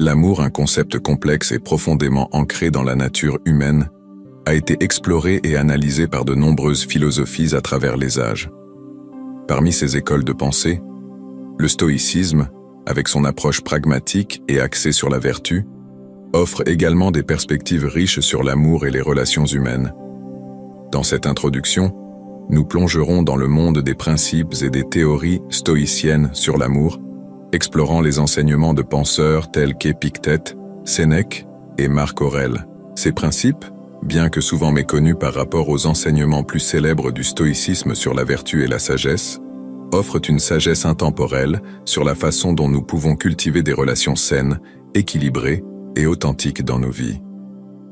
L'amour, un concept complexe et profondément ancré dans la nature humaine, a été exploré et analysé par de nombreuses philosophies à travers les âges. Parmi ces écoles de pensée, le stoïcisme, avec son approche pragmatique et axée sur la vertu, offre également des perspectives riches sur l'amour et les relations humaines. Dans cette introduction, nous plongerons dans le monde des principes et des théories stoïciennes sur l'amour, explorant les enseignements de penseurs tels qu'Épictète, Sénèque et Marc Aurèle. Ces principes, bien que souvent méconnus par rapport aux enseignements plus célèbres du stoïcisme sur la vertu et la sagesse, offrent une sagesse intemporelle sur la façon dont nous pouvons cultiver des relations saines, équilibrées et authentiques dans nos vies.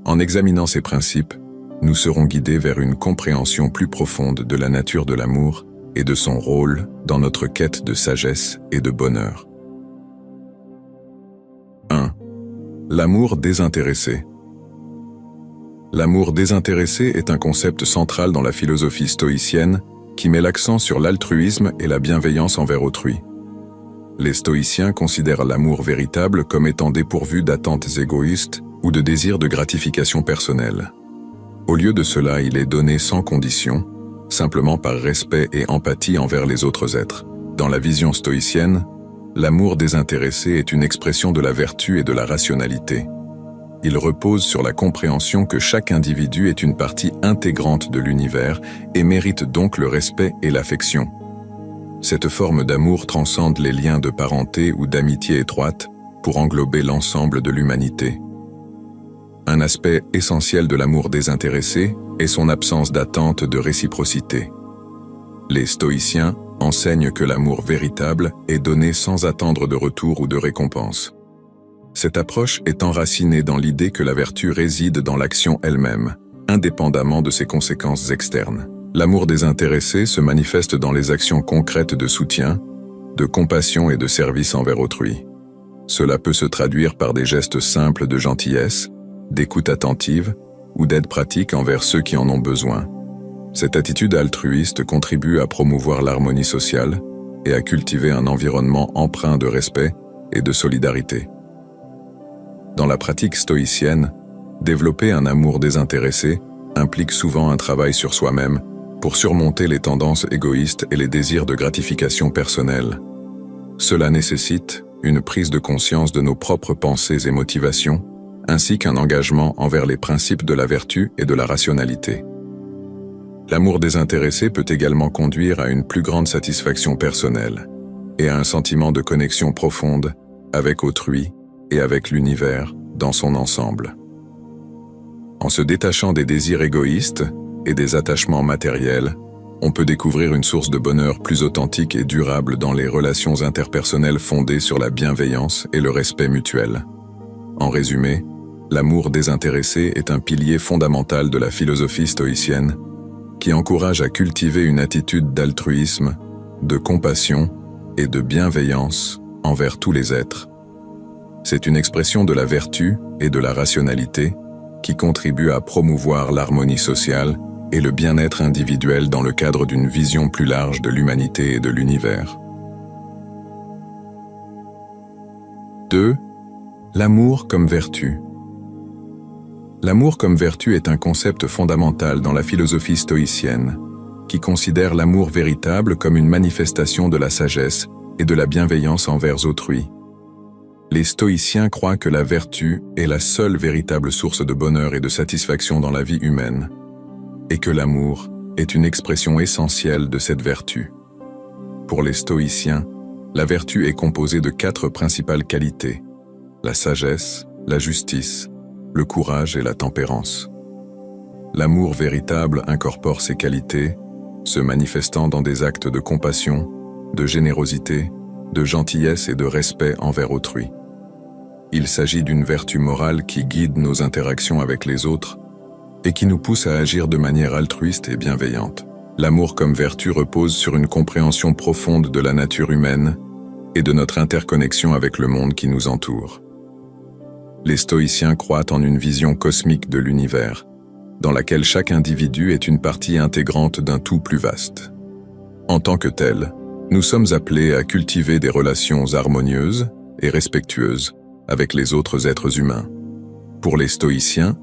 En examinant ces principes, nous serons guidés vers une compréhension plus profonde de la nature de l'amour et de son rôle dans notre quête de sagesse et de bonheur. 1. L'amour désintéressé. L'amour désintéressé est un concept central dans la philosophie stoïcienne qui met l'accent sur l'altruisme et la bienveillance envers autrui. Les stoïciens considèrent l'amour véritable comme étant dépourvu d'attentes égoïstes ou de désirs de gratification personnelle. Au lieu de cela, il est donné sans condition, simplement par respect et empathie envers les autres êtres. Dans la vision stoïcienne, l'amour désintéressé est une expression de la vertu et de la rationalité. Il repose sur la compréhension que chaque individu est une partie intégrante de l'univers et mérite donc le respect et l'affection. Cette forme d'amour transcende les liens de parenté ou d'amitié étroite pour englober l'ensemble de l'humanité. Un aspect essentiel de l'amour désintéressé est son absence d'attente de réciprocité. Les stoïciens enseignent que l'amour véritable est donné sans attendre de retour ou de récompense. Cette approche est enracinée dans l'idée que la vertu réside dans l'action elle-même, indépendamment de ses conséquences externes. L'amour désintéressé se manifeste dans les actions concrètes de soutien, de compassion et de service envers autrui. Cela peut se traduire par des gestes simples de gentillesse, d'écoute attentive ou d'aide pratique envers ceux qui en ont besoin. Cette attitude altruiste contribue à promouvoir l'harmonie sociale et à cultiver un environnement empreint de respect et de solidarité. Dans la pratique stoïcienne, développer un amour désintéressé implique souvent un travail sur soi-même pour surmonter les tendances égoïstes et les désirs de gratification personnelle. Cela nécessite une prise de conscience de nos propres pensées et motivations, ainsi qu'un engagement envers les principes de la vertu et de la rationalité. L'amour désintéressé peut également conduire à une plus grande satisfaction personnelle et à un sentiment de connexion profonde avec autrui et avec l'univers dans son ensemble. En se détachant des désirs égoïstes et des attachements matériels, on peut découvrir une source de bonheur plus authentique et durable dans les relations interpersonnelles fondées sur la bienveillance et le respect mutuel. En résumé, l'amour désintéressé est un pilier fondamental de la philosophie stoïcienne qui encourage à cultiver une attitude d'altruisme, de compassion et de bienveillance envers tous les êtres. C'est une expression de la vertu et de la rationalité qui contribue à promouvoir l'harmonie sociale et le bien-être individuel dans le cadre d'une vision plus large de l'humanité et de l'univers. 2. L'amour comme vertu. L'amour comme vertu est un concept fondamental dans la philosophie stoïcienne, qui considère l'amour véritable comme une manifestation de la sagesse et de la bienveillance envers autrui. Les stoïciens croient que la vertu est la seule véritable source de bonheur et de satisfaction dans la vie humaine, et que l'amour est une expression essentielle de cette vertu. Pour les stoïciens, la vertu est composée de 4 principales qualités: la sagesse, la justice, le courage et la tempérance. L'amour véritable incorpore ces qualités, se manifestant dans des actes de compassion, de générosité, de gentillesse et de respect envers autrui. Il s'agit d'une vertu morale qui guide nos interactions avec les autres et qui nous pousse à agir de manière altruiste et bienveillante. L'amour comme vertu repose sur une compréhension profonde de la nature humaine et de notre interconnexion avec le monde qui nous entoure. Les stoïciens croient en une vision cosmique de l'univers, dans laquelle chaque individu est une partie intégrante d'un tout plus vaste. En tant que tel, nous sommes appelés à cultiver des relations harmonieuses et respectueuses avec les autres êtres humains. Pour les stoïciens,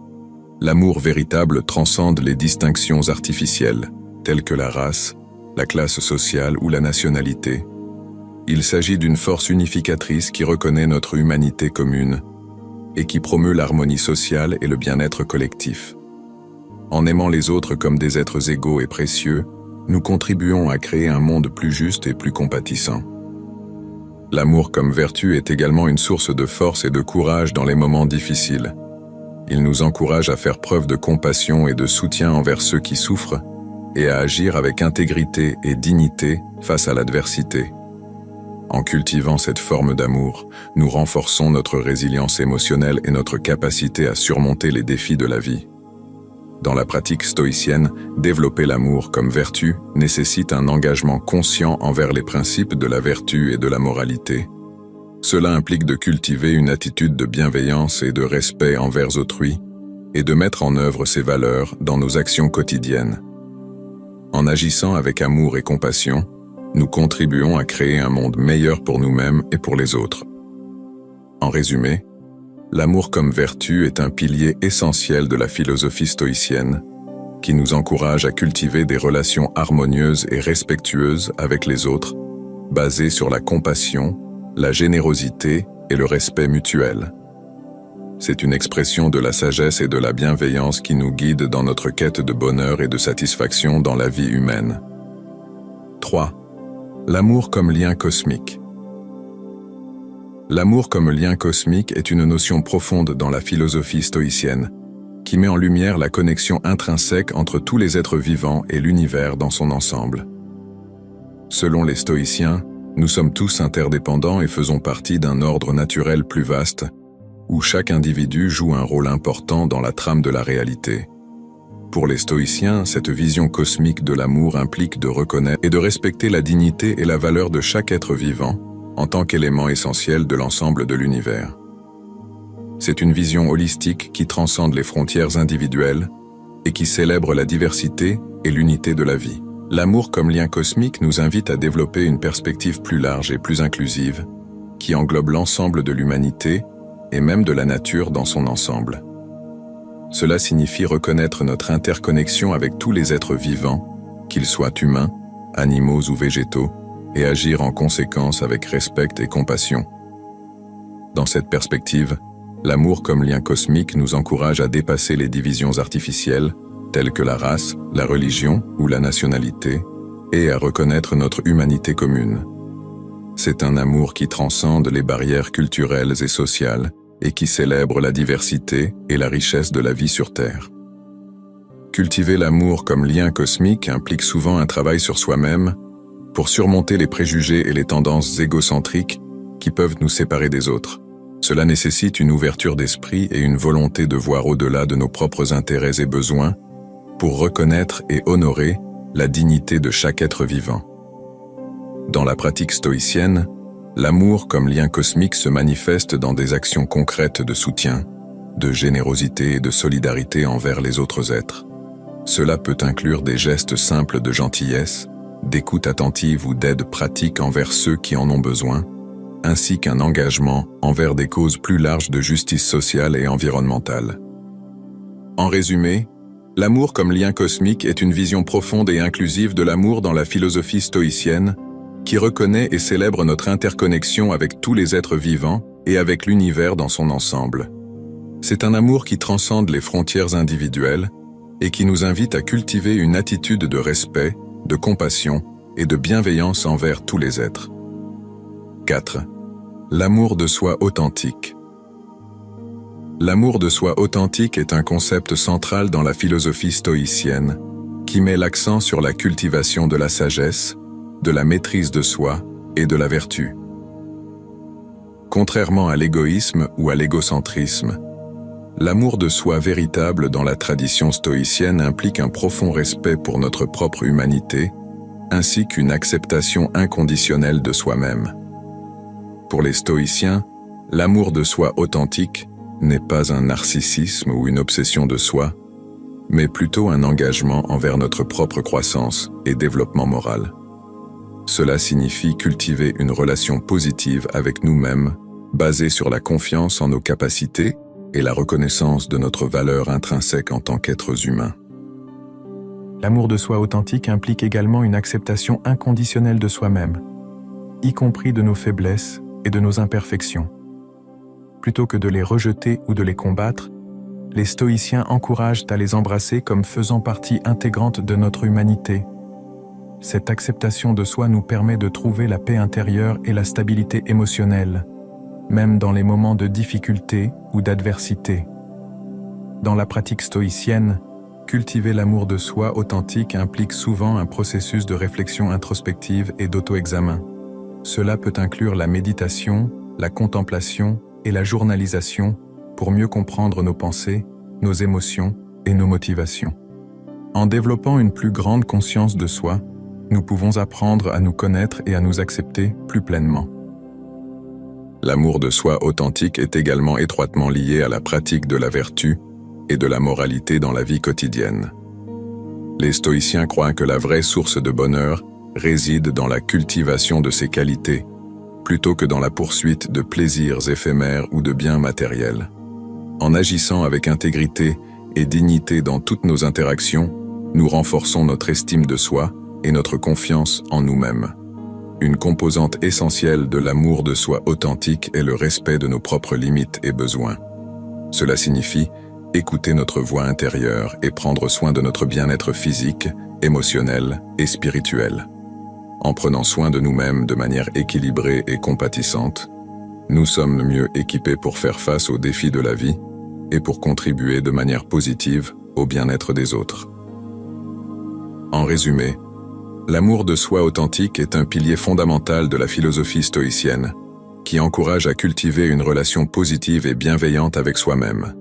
l'amour véritable transcende les distinctions artificielles, telles que la race, la classe sociale ou la nationalité. Il s'agit d'une force unificatrice qui reconnaît notre humanité commune et qui promeut l'harmonie sociale et le bien-être collectif. En aimant les autres comme des êtres égaux et précieux, nous contribuons à créer un monde plus juste et plus compatissant. L'amour comme vertu est également une source de force et de courage dans les moments difficiles. Il nous encourage à faire preuve de compassion et de soutien envers ceux qui souffrent et à agir avec intégrité et dignité face à l'adversité. En cultivant cette forme d'amour, nous renforçons notre résilience émotionnelle et notre capacité à surmonter les défis de la vie. Dans la pratique stoïcienne, développer l'amour comme vertu nécessite un engagement conscient envers les principes de la vertu et de la moralité. Cela implique de cultiver une attitude de bienveillance et de respect envers autrui, et de mettre en œuvre ces valeurs dans nos actions quotidiennes. En agissant avec amour et compassion, nous contribuons à créer un monde meilleur pour nous-mêmes et pour les autres. En résumé, l'amour comme vertu est un pilier essentiel de la philosophie stoïcienne, qui nous encourage à cultiver des relations harmonieuses et respectueuses avec les autres, basées sur la compassion, la générosité et le respect mutuel. C'est une expression de la sagesse et de la bienveillance qui nous guide dans notre quête de bonheur et de satisfaction dans la vie humaine. 3. L'amour comme lien cosmique. L'amour comme lien cosmique est une notion profonde dans la philosophie stoïcienne, qui met en lumière la connexion intrinsèque entre tous les êtres vivants et l'univers dans son ensemble. Selon les stoïciens, nous sommes tous interdépendants et faisons partie d'un ordre naturel plus vaste, où chaque individu joue un rôle important dans la trame de la réalité. Pour les stoïciens, cette vision cosmique de l'amour implique de reconnaître et de respecter la dignité et la valeur de chaque être vivant en tant qu'élément essentiel de l'ensemble de l'univers. C'est une vision holistique qui transcende les frontières individuelles et qui célèbre la diversité et l'unité de la vie. L'amour comme lien cosmique nous invite à développer une perspective plus large et plus inclusive, qui englobe l'ensemble de l'humanité et même de la nature dans son ensemble. Cela signifie reconnaître notre interconnexion avec tous les êtres vivants, qu'ils soient humains, animaux ou végétaux, et agir en conséquence avec respect et compassion. Dans cette perspective, l'amour comme lien cosmique nous encourage à dépasser les divisions artificielles, telles que la race, la religion ou la nationalité, et à reconnaître notre humanité commune. C'est un amour qui transcende les barrières culturelles et sociales, et qui célèbre la diversité et la richesse de la vie sur Terre. Cultiver l'amour comme lien cosmique implique souvent un travail sur soi-même pour surmonter les préjugés et les tendances égocentriques qui peuvent nous séparer des autres. Cela nécessite une ouverture d'esprit et une volonté de voir au-delà de nos propres intérêts et besoins pour reconnaître et honorer la dignité de chaque être vivant. Dans la pratique stoïcienne, l'amour comme lien cosmique se manifeste dans des actions concrètes de soutien, de générosité et de solidarité envers les autres êtres. Cela peut inclure des gestes simples de gentillesse, d'écoute attentive ou d'aide pratique envers ceux qui en ont besoin, ainsi qu'un engagement envers des causes plus larges de justice sociale et environnementale. En résumé, l'amour comme lien cosmique est une vision profonde et inclusive de l'amour dans la philosophie stoïcienne, qui reconnaît et célèbre notre interconnexion avec tous les êtres vivants et avec l'univers dans son ensemble. C'est un amour qui transcende les frontières individuelles et qui nous invite à cultiver une attitude de respect, de compassion et de bienveillance envers tous les êtres. 4. L'amour de soi authentique. L'amour de soi authentique est un concept central dans la philosophie stoïcienne, qui met l'accent sur la cultivation de la sagesse, de la maîtrise de soi et de la vertu. Contrairement à l'égoïsme ou à l'égocentrisme, l'amour de soi véritable dans la tradition stoïcienne implique un profond respect pour notre propre humanité, ainsi qu'une acceptation inconditionnelle de soi-même. Pour les stoïciens, l'amour de soi authentique n'est pas un narcissisme ou une obsession de soi, mais plutôt un engagement envers notre propre croissance et développement moral. Cela signifie cultiver une relation positive avec nous-mêmes basé sur la confiance en nos capacités et la reconnaissance de notre valeur intrinsèque en tant qu'êtres humains. L'amour de soi authentique implique également une acceptation inconditionnelle de soi-même, y compris de nos faiblesses et de nos imperfections. Plutôt que de les rejeter ou de les combattre, les stoïciens encouragent à les embrasser comme faisant partie intégrante de notre humanité. Cette acceptation de soi nous permet de trouver la paix intérieure et la stabilité émotionnelle, même dans les moments de difficulté ou d'adversité. Dans la pratique stoïcienne, cultiver l'amour de soi authentique implique souvent un processus de réflexion introspective et d'auto-examen. Cela peut inclure la méditation, la contemplation et la journalisation pour mieux comprendre nos pensées, nos émotions et nos motivations. En développant une plus grande conscience de soi, nous pouvons apprendre à nous connaître et à nous accepter plus pleinement. L'amour de soi authentique est également étroitement lié à la pratique de la vertu et de la moralité dans la vie quotidienne. Les stoïciens croient que la vraie source de bonheur réside dans la cultivation de ces qualités, plutôt que dans la poursuite de plaisirs éphémères ou de biens matériels. En agissant avec intégrité et dignité dans toutes nos interactions, nous renforçons notre estime de soi et notre confiance en nous-mêmes. Une composante essentielle de l'amour de soi authentique est le respect de nos propres limites et besoins. Cela signifie écouter notre voix intérieure et prendre soin de notre bien-être physique, émotionnel et spirituel. En prenant soin de nous-mêmes de manière équilibrée et compatissante, nous sommes mieux équipés pour faire face aux défis de la vie et pour contribuer de manière positive au bien-être des autres. En résumé, l'amour de soi authentique est un pilier fondamental de la philosophie stoïcienne, qui encourage à cultiver une relation positive et bienveillante avec soi-même.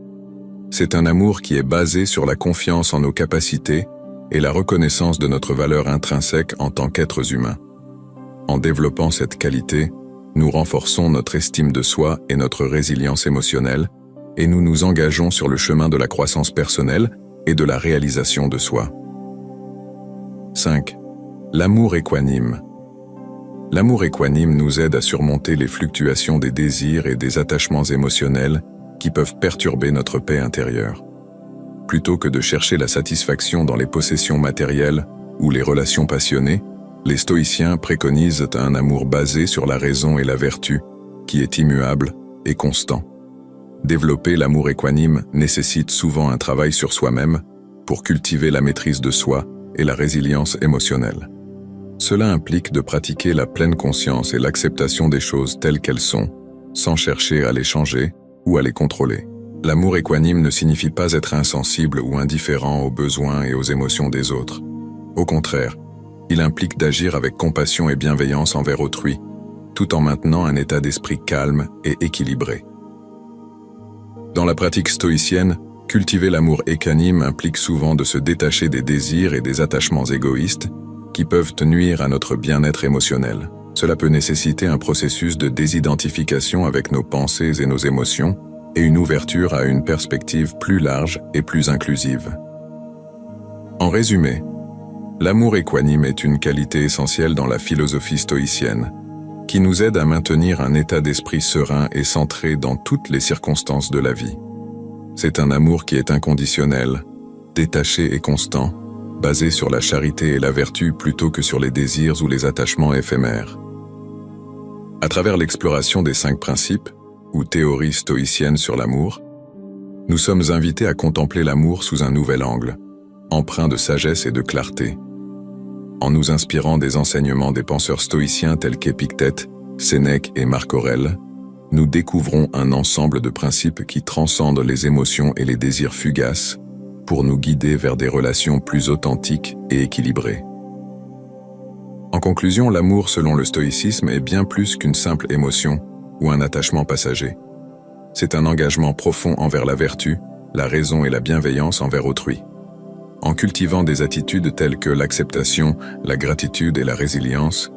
C'est un amour qui est basé sur la confiance en nos capacités et la reconnaissance de notre valeur intrinsèque en tant qu'êtres humains. En développant cette qualité, nous renforçons notre estime de soi et notre résilience émotionnelle, et nous nous engageons sur le chemin de la croissance personnelle et de la réalisation de soi. 5. L'amour équanime. L'amour équanime nous aide à surmonter les fluctuations des désirs et des attachements émotionnels qui peuvent perturber notre paix intérieure. Plutôt que de chercher la satisfaction dans les possessions matérielles ou les relations passionnées, les stoïciens préconisent un amour basé sur la raison et la vertu, qui est immuable et constant. Développer l'amour équanime nécessite souvent un travail sur soi-même pour cultiver la maîtrise de soi et la résilience émotionnelle. Cela implique de pratiquer la pleine conscience et l'acceptation des choses telles qu'elles sont, sans chercher à les changer ou à les contrôler. L'amour équanime ne signifie pas être insensible ou indifférent aux besoins et aux émotions des autres. Au contraire, il implique d'agir avec compassion et bienveillance envers autrui, tout en maintenant un état d'esprit calme et équilibré. Dans la pratique stoïcienne, cultiver l'amour équanime implique souvent de se détacher des désirs et des attachements égoïstes qui peuvent nuire à notre bien-être émotionnel. Cela peut nécessiter un processus de désidentification avec nos pensées et nos émotions et une ouverture à une perspective plus large et plus inclusive. En résumé, l'amour équanime est une qualité essentielle dans la philosophie stoïcienne, qui nous aide à maintenir un état d'esprit serein et centré dans toutes les circonstances de la vie. C'est un amour qui est inconditionnel, détaché et constant, basé sur la charité et la vertu plutôt que sur les désirs ou les attachements éphémères. À travers l'exploration des 5 principes, ou théories stoïciennes sur l'amour, nous sommes invités à contempler l'amour sous un nouvel angle, empreint de sagesse et de clarté. En nous inspirant des enseignements des penseurs stoïciens tels qu'Épictète, Sénèque et Marc Aurèle, nous découvrons un ensemble de principes qui transcendent les émotions et les désirs fugaces pour nous guider vers des relations plus authentiques et équilibrées. En conclusion, l'amour selon le stoïcisme est bien plus qu'une simple émotion ou un attachement passager. C'est un engagement profond envers la vertu, la raison et la bienveillance envers autrui. En cultivant des attitudes telles que l'acceptation, la gratitude et la résilience,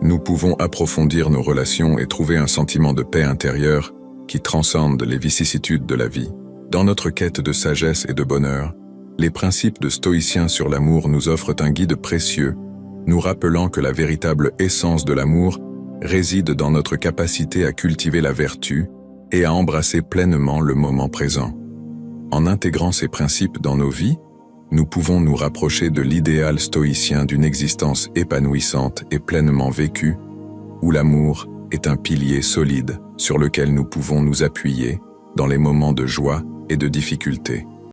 nous pouvons approfondir nos relations et trouver un sentiment de paix intérieure qui transcende les vicissitudes de la vie. Dans notre quête de sagesse et de bonheur, les principes de stoïciens sur l'amour nous offrent un guide précieux, nous rappelant que la véritable essence de l'amour réside dans notre capacité à cultiver la vertu et à embrasser pleinement le moment présent. En intégrant ces principes dans nos vies, nous pouvons nous rapprocher de l'idéal stoïcien d'une existence épanouissante et pleinement vécue, où l'amour est un pilier solide sur lequel nous pouvons nous appuyer dans les moments de joie et de difficulté.